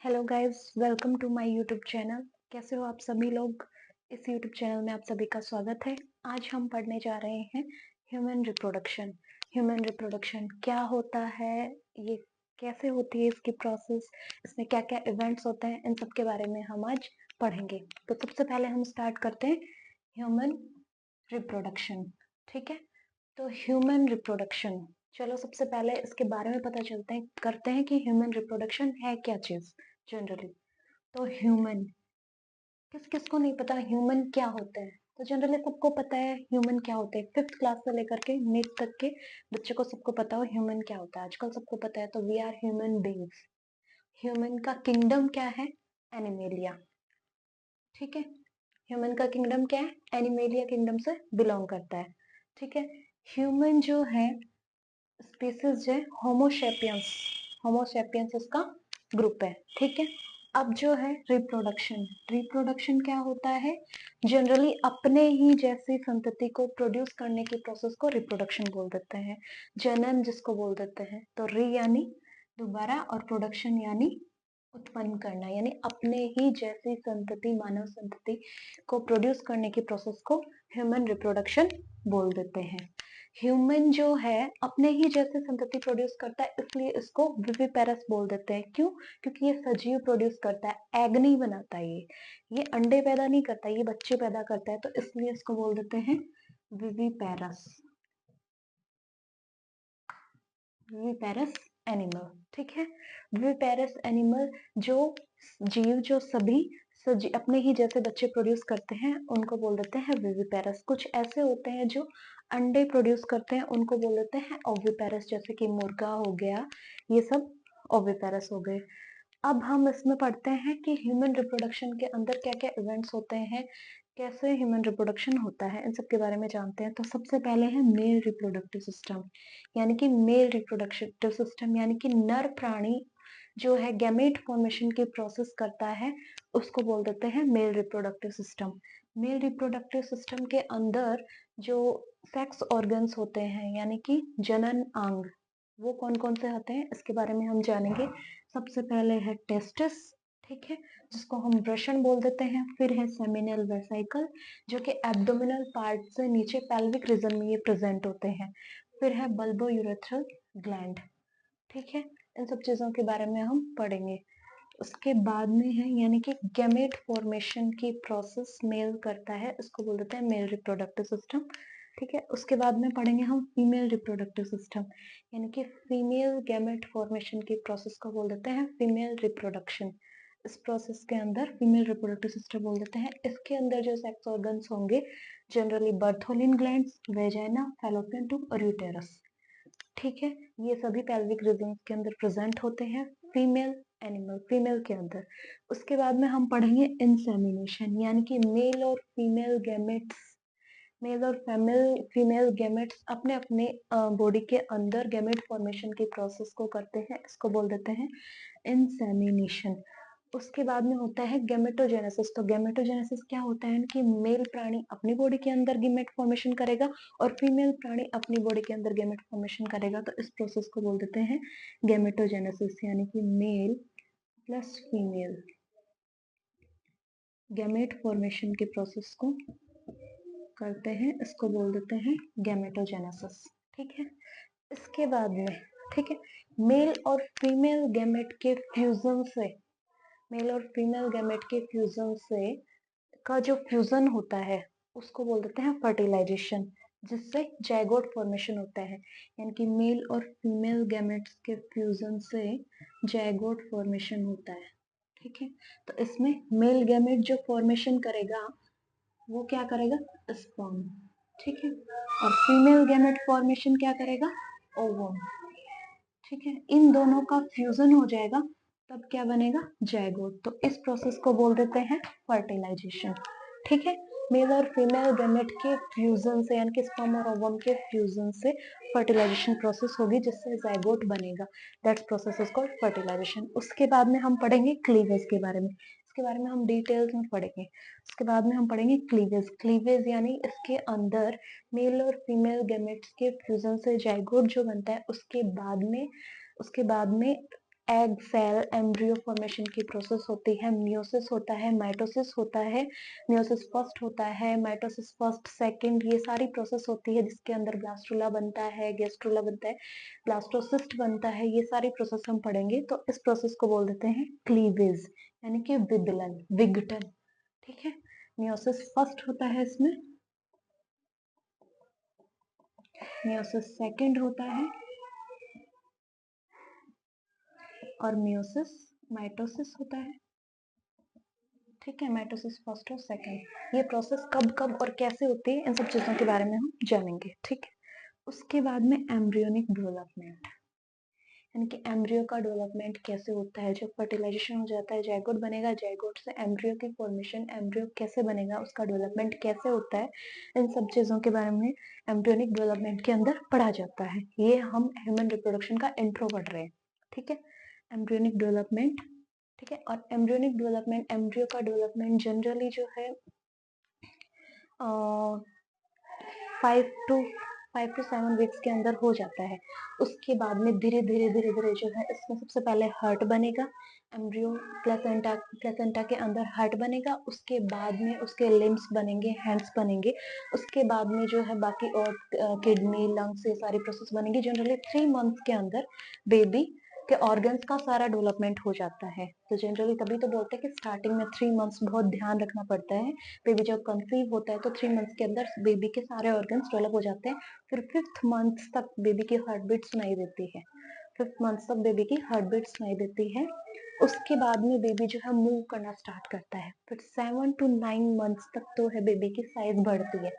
Hello guys, welcome to my YouTube channel. कैसे हो आप सभी लोग? इस यूट्यूब चैनल में आप सभी का स्वागत है। आज हम पढ़ने जा रहे हैं ह्यूमन रिप्रोडक्शन। ह्यूमन रिप्रोडक्शन क्या होता है, ये कैसे होती है इसकी प्रोसेस, इसमें क्या क्या इवेंट्स होते हैं, इन सब के बारे में हम आज पढ़ेंगे। तो सबसे पहले हम स्टार्ट करते हैं ह्यूमन रिप्रोडक्शन। ठीक है, तो ह्यूमन रिप्रोडक्शन, चलो सबसे पहले इसके बारे में पता चलते हैं करते हैं कि ह्यूमन रिप्रोडक्शन है क्या चीज जनरली। तो ह्यूमन, किस किस को नहीं पता ह्यूमन क्या होता है? तो जनरली सबको पता है ह्यूमन क्या होता है। फिफ्थ क्लास से लेकर के मिड तक के बच्चे को सबको पता हो ह्यूमन क्या होता है, आजकल सबको पता है। तो we are human beings. Human का किंगडम क्या है? एनिमेलिया। ठीक है, ह्यूमन का किंगडम क्या है? एनिमेलिया किंगडम से बिलोंग करता है। ठीक है, ह्यूमन जो है स्पीसीज है होमोसेपियंस। होमोसेपियंस इसका ग्रुप है। ठीक है, अब जो है रिप्रोडक्शन, रिप्रोडक्शन क्या होता है? जनरली अपने ही जैसी संतति को प्रोड्यूस करने की प्रोसेस को रिप्रोडक्शन बोल देते हैं, जनन जिसको बोल देते हैं। तो री यानी दोबारा और प्रोडक्शन यानी उत्पन्न करना, यानी अपने ही जैसी संतति, मानव संतति को प्रोड्यूस करने की प्रोसेस को ह्यूमन रिप्रोडक्शन बोल देते हैं। ह्यूमन जो है अपने ही जैसे संतति प्रोड्यूस करता है, इसलिए इसको विविपेरस बोल देते हैं। क्यों? क्योंकि ये सजीव प्रोड्यूस करता है, एग नहीं बनाता। ये अंडे पैदा नहीं करता, ये बच्चे पैदा करता है, तो इसलिए इसको बोल देते हैं विविपेरस। Viviparous animal. ठीक है, विविपेरस एनिमल जो जीव जो सभी अपने ही जैसे बच्चे प्रोड्यूस करते हैं उनको बोल देते हैं विविपेरस। कुछ ऐसे होते हैं जो अंडे प्रोड्यूस करते हैं, उनको बोल देते हैं ओविपेरस, जैसे कि मुर्गा हो गया, ये सब ओविपेरस हो गए। अब हम इसमें पढ़ते हैं कि ह्यूमन रिप्रोडक्शन के अंदर क्या क्या इवेंट्स होते हैं, कैसे ह्यूमन रिप्रोडक्शन होता है, इन सब के बारे में जानते हैं। तो सबसे पहले है मेल रिप्रोडक्टिव सिस्टम, यानी कि मेल रिप्रोडक्टिव सिस्टम यानी कि नर प्राणी जो है गैमेट फॉर्मेशन की प्रोसेस करता है, उसको बोल देते हैं male reproductive system. Male reproductive system के अंदर जो सेक्स ऑर्गन्स होते हैं यानी कि जनन अंग, वो कौन कौन से होते हैं इसके बारे में हम जानेंगे। सबसे पहले है टेस्टिस, ठीक है, जिसको हम ब्रशन बोल देते हैं। फिर है सेमिनल वेसिकल, जो कि एब्डोमिनल पार्ट से नीचे पेल्विक रीजन में ये प्रेजेंट होते हैं। फिर है बल्बो यूरेथ्रल ग्लैंड। ठीक है, इन सब चीजों के बारे में हम पढ़ेंगे। उसके बाद में है यानी कि गैमेट फॉर्मेशन की प्रोसेस मेल करता है, इसको बोल देते हैं मेल रिप्रोडक्टिव सिस्टम। ठीक है, उसके बाद में पढ़ेंगे हम फीमेल रिप्रोडक्टिव सिस्टम, यानी कि फीमेल गैमेट फॉर्मेशन की प्रोसेस को बोल देते हैं फीमेल रिप्रोडक्शन। इस प्रोसेस के अंदर फीमेल रिप्रोडक्टिव सिस्टम बोल देते हैं। इसके अंदर जो सेक्स ऑर्गन्स होंगे generally Bartholin glands, vagina, fallopian tube और यूटेरस। ठीक है, ये सभी पेल्विक रीजन के अंदर प्रेजेंट होते हैं फीमेल एनिमल, फीमेल के अंदर। उसके बाद में हम पढ़ेंगे इंसेमिनेशन, यानी कि मेल और फीमेल गैमेट्स, मेल और फीमेल गैमेट्स अपने अपने बॉडी के अंदर गैमेट फॉर्मेशन की प्रोसेस को करते हैं, इसको बोल देते हैं इंसेमिनेशन। उसके बाद में होता है गैमेटोजेनेसिस। तो गैमेटोजेनेसिस क्या होता है कि मेल प्राणी अपनी बॉडी के अंदर गैमेट फॉर्मेशन करेगा और फीमेल प्राणी अपनी बॉडी के अंदर गैमेट फॉर्मेशन करेगा, तो इस प्रोसेस को बोल देते हैं गैमेटोजेनेसिस, यानी कि male plus female gamete formation के प्रोसेस को करते हैं, इसको बोल देते हैं गैमेटोजेनेसिस। ठीक है, इसके बाद में, ठीक है, मेल और फीमेल गैमेट के फ्यूजन से, मेल और फीमेल गैमेट के फ्यूजन से का जो फ्यूजन होता है उसको बोल देते हैं फर्टिलाइजेशन, जिससे जाइगोट फॉर्मेशन होता है। यानी कि मेल और फीमेल गैमेट्स के फ्यूजन से जाइगोट फॉर्मेशन होता है। ठीक है, तो इसमें मेल गैमेट जो फॉर्मेशन करेगा वो क्या करेगा? स्पर्म। ठीक है, और फीमेल गैमेट फॉर्मेशन क्या करेगा? ओवम। ठीक है, इन दोनों का फ्यूजन हो जाएगा, तब क्या बनेगा? जाइगोट। तो इस प्रोसेस को बोल देते हैं फर्टिलाइजेशन। ठीक है, मेल और फीमेल गैमेट के फ्यूजन से, यानी कि स्पर्म और ओवम के फ्यूजन से फर्टिलाइजेशन प्रोसेस होगी, जिससे जाइगोट बनेगा। That's process is called fertilisation. उसके बाद में हम पढ़ेंगे क्लीवेज के बारे में, इसके बारे में हम डिटेल्स में पढ़ेंगे। उसके बाद में हम पढ़ेंगे क्लीवेज। क्लीवेज यानी इसके अंदर मेल और फीमेल गैमेट्स के फ्यूजन से जाइगोट जो बनता है, उसके बाद में एग सेल एम्ब्रियो फॉर्मेशन की प्रोसेस होती है, मियोसिस होता है, माइटोसिस होता है, मियोसिस फर्स्ट होता है, माइटोसिस फर्स्ट सेकंड, ये सारी प्रोसेस होती है जिसके अंदर ब्लास्टुला बनता है, गेस्ट्रुला बनता है, ब्लास्टोसिस्ट बनता है, ये सारी प्रोसेस हम पढ़ेंगे। तो इस प्रोसेस को बोल देते हैं क्लीवेज यानी कि विदलन, विघटन, ठीक है। मियोसिस फर्स्ट होता है इसमें, मियोसिस सेकंड होता है और मियोसिस माइटोसिस होता है, ठीक है। माइटोसिस फर्स्ट और सेकंड, ये प्रोसेस कब कब और कैसे होती है इन सब चीजों के बारे में हम जानेंगे, ठीक है। उसके बाद में एम्ब्रियोनिक डेवलपमेंट, यानी कि एम्ब्रियो का डेवलपमेंट कैसे होता है, जब फर्टिलाइजेशन हो जाता है, जायगोट बनेगा, जायगोट से एम्ब्रियो की फॉर्मेशन, एम्ब्रियो कैसे बनेगा, उसका डेवलपमेंट कैसे होता है, इन सब चीजों के बारे में एम्ब्रियोनिक डेवलपमेंट के अंदर पढ़ा जाता है। ये हम ह्यूमन रिप्रोडक्शन का इंट्रो पढ़ रहे हैं, ठीक है। एम्ब्रियोनिक डेवलपमेंट, ठीक है। और एम्ब्रियोनिक डेवलपमेंट, एम्ब्रियो का डेवलपमेंट जनरली जो है 5 to 7 वीक्स के अंदर हो जाता है। उसके बाद में धीरे धीरे धीरे धीरे जो है इसमें सबसे पहले हार्ट बनेगा, एम्ब्रियो प्लेसेंटा, प्लेसेंटा के अंदर हार्ट बनेगा, उसके बाद में उसके लिम्स बनेंगे, हैंड्स बनेंगे, उसके बाद में जो है बाकी और किडनी, लंग्स, ये सारी प्रोसेस बनेगी। जनरली 3 मंथ्स के अंदर बेबी के ऑर्गन्स का सारा डेवलपमेंट हो जाता है। तो जनरली तभी तो बोलते हैं कि स्टार्टिंग में 3 मंथ्स बहुत ध्यान रखना पड़ता है। बेबी जब कंसीव होता है तो 3 मंथ्स के अंदर बेबी के सारे ऑर्गन्स डेवलप हो जाते हैं। फिर 5th मंथ तक बेबी की हार्ट बीट सुनाई देती है, 5th मंथ तक बेबी की हार्ट बीट सुनाई देती है। उसके बाद में बेबी जो है मूव करना स्टार्ट करता है। फिर 7 to 9 मंथ्स तक तो है बेबी की साइज बढ़ती है।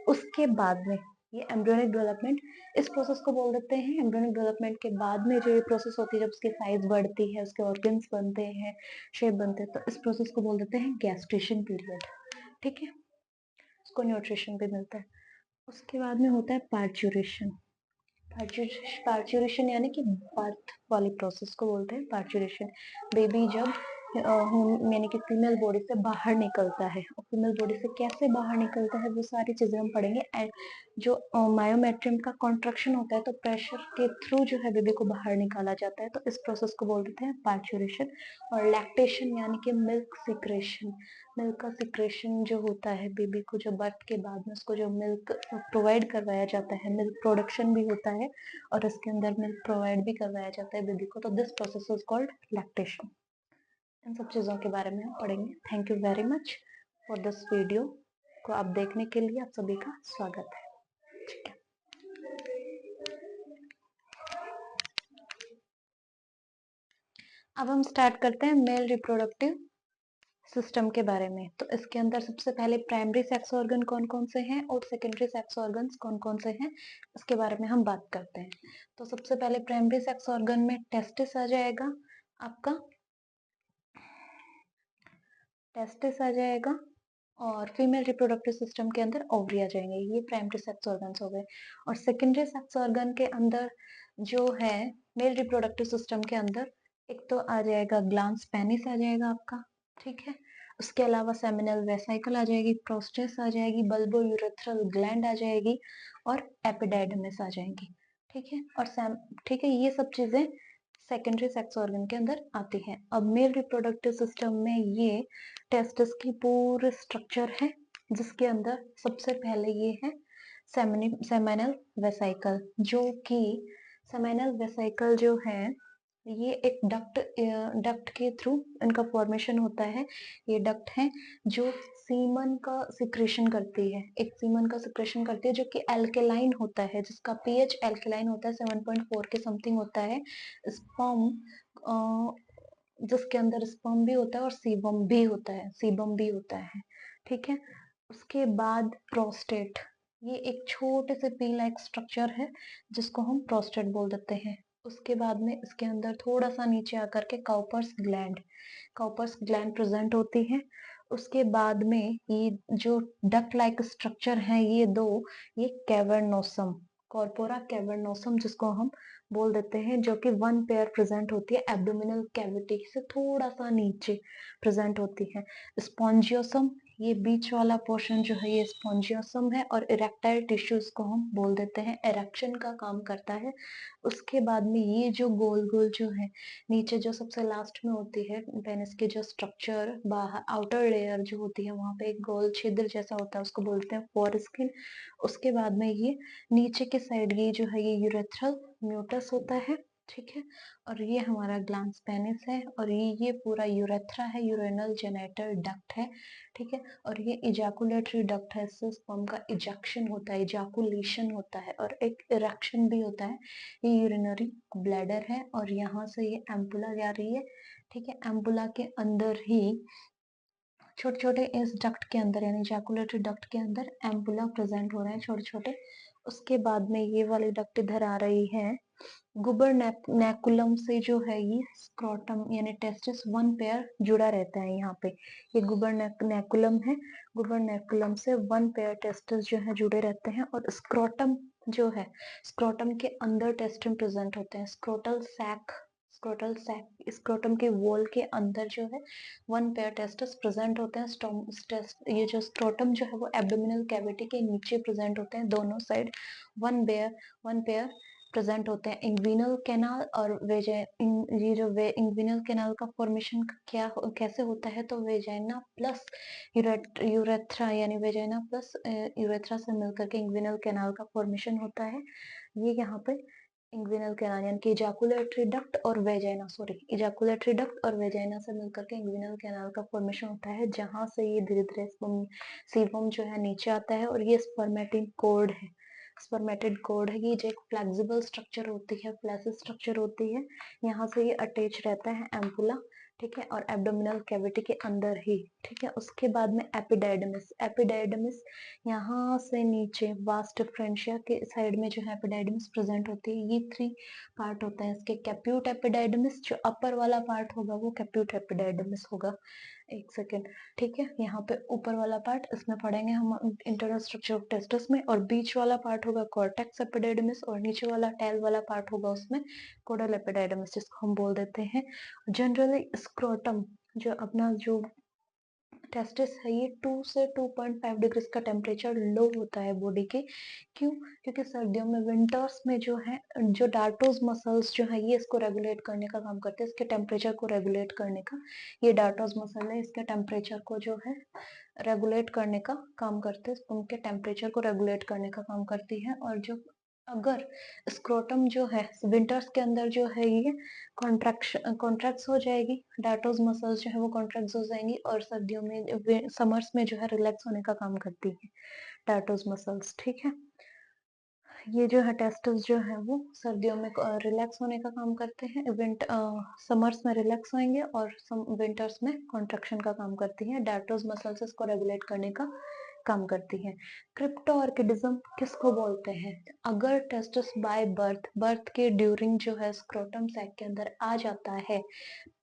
उसके बाद में ये एम्ब्रियोनिक डेवलपमेंट, इस प्रोसेस को बोल देते हैं एम्ब्रियोनिक डेवलपमेंट के बाद में जो ये प्रोसेस होती है, जब उसकी साइज बढ़ती है, उसके ऑर्गन्स बनते हैं, शेप बनते हैं, तो इस प्रोसेस को बोल देते हैं गैस्ट्रेशन पीरियड, ठीक है। उसको न्यूट्रिशन भी मिलता है। उसके बाद में होता है पार्चुरेशन, पार्चुरेशन यानी कि बर्थ वाली प्रोसेस को बोलते हैं पार्चुरेशन। बेबी जब यानी कि फीमेल बॉडी से बाहर निकलता है, और फीमेल बॉडी से कैसे बाहर निकलता है वो सारी चीजें हम पढ़ेंगे। एंड जो मायोमेट्रियम का कॉन्ट्रैक्शन होता है तो प्रेशर के थ्रू जो है बेबी को बाहर निकाला जाता है, तो इस प्रोसेस को बोल देते हैं पार्चुरेशन। और लैक्टेशन यानी कि मिल्क सिक्रेशन, मिल्क का सिक्रेशन जो होता है बेबी को, जो बर्थ के बाद में उसको जो मिल्क प्रोवाइड करवाया जाता है, मिल्क प्रोडक्शन भी होता है और इसके अंदर मिल्क प्रोवाइड भी करवाया जाता है बेबी को, तो this process is called lactation. इन सब चीजों के बारे में हम पढ़ेंगे। Thank you very much for this video को आप देखने के लिए आप सभी का स्वागत है, ठीक है। अब हम स्टार्ट करते हैं मेल रिप्रोडक्टिव सिस्टम के बारे में। तो इसके अंदर सबसे पहले प्राइमरी सेक्स ऑर्गन कौन कौन से हैं और सेकेंडरी सेक्स ऑर्गन्स कौन कौन से हैं, इसके बारे में हम बात करते हैं। तो सबसे पहले प्राइमरी सेक्स ऑर्गन में टेस्टिस आ जाएगा, आपका टेस्टिस आ जाएगा, और फीमेल रिप्रोडक्टिव सिस्टम के अंदर ओवरी आ जाएंगे। ये प्राइमरी सेक्स ऑर्गन्स हो गए। और सेकेंडरी सेक्स ऑर्गन के अंदर जो है मेल रिप्रोडक्टिव सिस्टम के अंदर एक तो आ जाएगा ग्लांस पेनिस आ जाएगा आपका, ठीक है। उसके अलावा सेमिनल वेसाइकल आ जाएगी, प्रोस्टेस आ जाएगी, बल्बो यूरेथ्रल ग्लैंड आ जाएगी और एपिडाइडमिस आ जाएगी, ठीक है। और ठीक है, ये सब चीजें सेकेंडरी सेक्स ऑर्गन के अंदर आती हैं। अब मेल रिप्रोडक्टिव सिस्टम में ये टेस्टिस की पूरे स्ट्रक्चर है, जिसके अंदर सबसे पहले ये है सेमिनल वेसाइकल, जो कि सेमिनल वेसाइकल जो है ये एक डक्ट के थ्रू इनका फॉर्मेशन होता है। ये डक्ट है जो सीमन का सिक्रेशन करती है, एक सीमन का सिक्रेशन करती है जो कि एल्केलाइन होता है, जिसका पीएच एल्केलाइन होता है, 7.4 के समथिंग होता है। स्पर्म जिसके अंदर स्पर्म भी होता है और सीबम भी होता है, सीबम भी होता है, ठीक है। उसके बाद प्रोस्टेट, ये एक छोटे से पी लाइक स्ट्रक्चर है जिसको हम प्रोस्टेट बोल देते हैं। उसके बाद में इसके अंदर थोड़ा सा नीचे आकर के काउपर्स ग्लैंड प्रेजेंट होती है। उसके बाद में ये जो डक लाइक स्ट्रक्चर है ये दो, ये कैवर्नोसम, कॉर्पोरा कैवर्नोसम जिसको हम बोल देते हैं, जो कि 1 पेयर प्रेजेंट होती है एब्डोमिनल कैविटी से थोड़ा सा नीचे प्रेजेंट होती है। स्पॉन्जियोसम, ये बीच वाला पोर्शन जो है ये स्पॉन्जियोसम है और इरेक्टाइल टिश्यूज को हम बोल देते हैं, इरेक्शन का काम करता है। उसके बाद में ये जो गोल गोल जो है नीचे जो सबसे लास्ट में होती है पेनिस की जो स्ट्रक्चर, बाहर आउटर लेयर जो होती है वहां पे एक गोल छिद्र जैसा होता है, उसको बोलते हैं फोरस्किन। उसके बाद में ये नीचे के साइड ये जो है ये यूरेथ्रल म्यूटस होता है, ठीक है। और ये हमारा ग्लैंस पेनिस है और ये पूरा यूरेथ्रा है, यूरेनल जेनेटर डक्ट है, ठीक है। और ये इजैकुलेटरी डक्ट है, इससे स्पर्म का इजेक्शन होता है, इजैकुलेशन होता है और एक इरेक्शन भी होता है। ये यूरिनरी ब्लैडर है और यहाँ से ये एम्पुला जा रही है, ठीक है। एम्पुला के अंदर ही छोटे छोटे इस डक्ट के अंदर यानी इजैकुलेटरी डक्ट के अंदर एम्पुला प्रेजेंट हो रहे हैं छोटे छोटे। उसके बाद में ये वाली डक्ट इधर आ रही है, गुबर नेकुलम से जो है ये स्क्रोटम यानी टेस्टिस वन पेयर जुड़ा रहता है यहाँ पे। ये गुबर नेकुलम है, गुबर नेकुलम से वन पेयर टेस्टिस जो है जुड़े रहते हैं और स्क्रोटम जो है, स्क्रोटम के अंदर टेस्टिन प्रेजेंट होते हैं। स्क्रोटल सैक स्क्रोटम के वॉल के अंदर जो है वन पेयर टेस्टिस प्रेजेंट होते हैं। ये जो स्क्रोटम जो है वो एब्डोमिनल कैविटी के नीचे प्रेजेंट होते हैं, दोनों साइड वन पेयर प्रेजेंट होते हैं। इंग्विनल कैनाल और ये जो इंग्विनल कैनाल का फॉर्मेशन कैसे होता है, तो वेजाइना प्लस यूरेथ्रा यानी वेजाइना प्लस यूरेथ्रा से मिलकर के इंग्विनल कैनाल का फॉर्मेशन होता है। ये यहाँ पे इंग्विनल कैनाल यानी कि इजैकुलेटरी डक्ट और वेजाइना से मिलकर के इंग्विनल कैनाल का फॉर्मेशन होता है, जहां से ये धीरे धीरे सीवम जो है नीचे आता है और ये स्पर्मेटिड कोर्ड है। स्पर्मेटिड कोर्ड है, ये जो एक फ्लेक्सिबल स्ट्रक्चर होती है, फ्लैसिड स्ट्रक्चर होती है, यहाँ से ये अटैच रहता है एम्पुला, ठीक है। और एब्डोमिनल कैविटी के अंदर ही, ठीक है। उसके बाद में एपिडाइडमिस यहाँ से नीचे वास्ट डिफरेंशिया के साइड में जो है एपिडाइडमिस प्रेजेंट होती है। ये 3 पार्ट होते हैं इसके। कैप्यूट एपिडाइडमिस जो अपर वाला पार्ट होगा वो कैप्यूट एपिडाइडमिस होगा। एक सेकेंड, ठीक है। यहाँ पे ऊपर वाला पार्ट इसमें पढ़ेंगे हम इंटरनल स्ट्रक्चर ऑफ टेस्टिस में, और बीच वाला पार्ट होगा कॉर्टेक्स एपिडाइडमिस और नीचे वाला टेल वाला पार्ट होगा उसमें कोडल एपिडाइडमिस, जिसको हम बोल देते हैं जनरली स्क्रोटम। जो अपना जो टेस्टिस है ये 2 से 2.5 डिग्री का टेम्परेचर लो होता है बॉडी के। क्यों? क्योंकि सर्दियों में विंटर्स में जो है जो डार्टोज मसल्स जो है ये इसको रेगुलेट करने का काम करते हैं, इसके टेम्परेचर को रेगुलेट करने का। ये डार्टोज मसल है, इसके टेम्परेचर को जो है रेगुलेट करने का काम करते हैं, उनके टेम्परेचर को रेगुलेट करने का काम करती है। और जो अगर स्क्रोटम जो है विंटर्स के अंदर जो है ये कॉन्ट्रैक्ट हो जाएगी, डार्टोज मसल्स जो है वो कॉन्ट्रैक्ट हो जाएंगी, और सर्दियों में समर्स में जो है रिलैक्स होने का काम करती है डार्टोज मसल्स, ठीक है। ये जो है टेस्टिस जो है वो सर्दियों में रिलैक्स होने का काम करते हैं, समर्स में रिलैक्स होंगे और विंटर्स में कॉन्ट्रैक्शन का काम करती है। डार्टोज मसल्स इसको रेगुलेट करने का काम करती है। क्रिप्टो ऑर्किडिज्म किसको बोलते हैं? अगर टेस्टिस बाय बर्थ के ड्यूरिंग जो है स्क्रोटम सैक के अंदर आ जाता है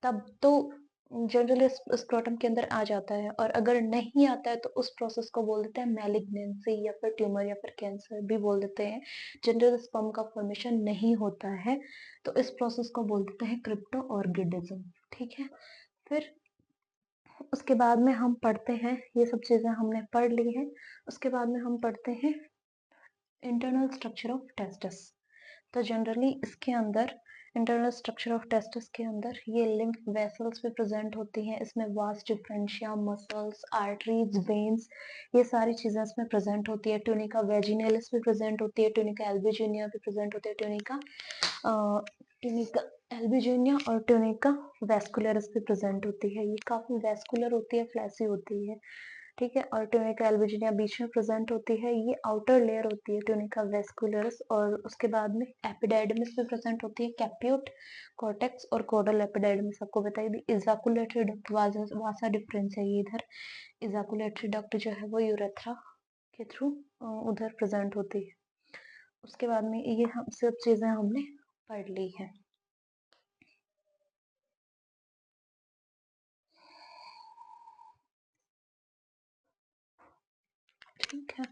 तब तो जनरली स्क्रोटम के अंदर आ जाता है, और अगर नहीं आता है तो उस प्रोसेस को बोल देते हैं मैलिग्नेंसी या फिर ट्यूमर या फिर कैंसर भी बोल देते हैं। जनरल स्पर्म का फॉर्मेशन नहीं होता है तो इस प्रोसेस को बोल देते हैं क्रिप्टो ऑर्किडिज्म, ठीक है। फिर उसके बाद में हम पढ़ते हैं, ये सब चीजें हमने पढ़ ली हैं। उसके बाद में हम पढ़ते हैं इंटरनल स्ट्रक्चर ऑफ टेस्टिस। तो जनरली इसके अंदर इंटरनल स्ट्रक्चर ऑफ टेस्टिस के अंदर ये लिम्फ वेसल्स भी प्रेजेंट होती हैं, इसमें vast differentia, muscles, arteries, veins, ये सारी चीजें इसमें प्रेजेंट होती है। ट्यूनिका वेजिनलिस भी प्रेजेंट होती है, ट्यूनिका एल्बुजिनिया भी प्रेजेंट होती है, ट्यूनिका एल्बुजिनिया और ट्यूनिका वेस्कुलरिस भी प्रेजेंट होती है। ये काफी वेस्कुलर होती है, फ्लैसी होती है, ठीक है। और ट्यूनिका एल्बुजिनिया बीच में प्रेजेंट होती है, ये आउटर लेयर होती है ट्यूनिका वेस्कुलरिस। और उसके बाद में एपिडाइडमिस भी प्रेजेंट होती है, कैप्यूट, कॉर्टेक्स और कोडल एपिडाइडमिस। आपको बताइए दी इजाकुलेटरी डक्ट वासा डिफरेंस है ये इधर। इजाकुलेटरी डक्ट जो है वो यूरेथ्रा के थ्रू उधर प्रेजेंट होती है। उसके बाद में ये हम सब चीजें हमने पढ़ ली है, ठीक है।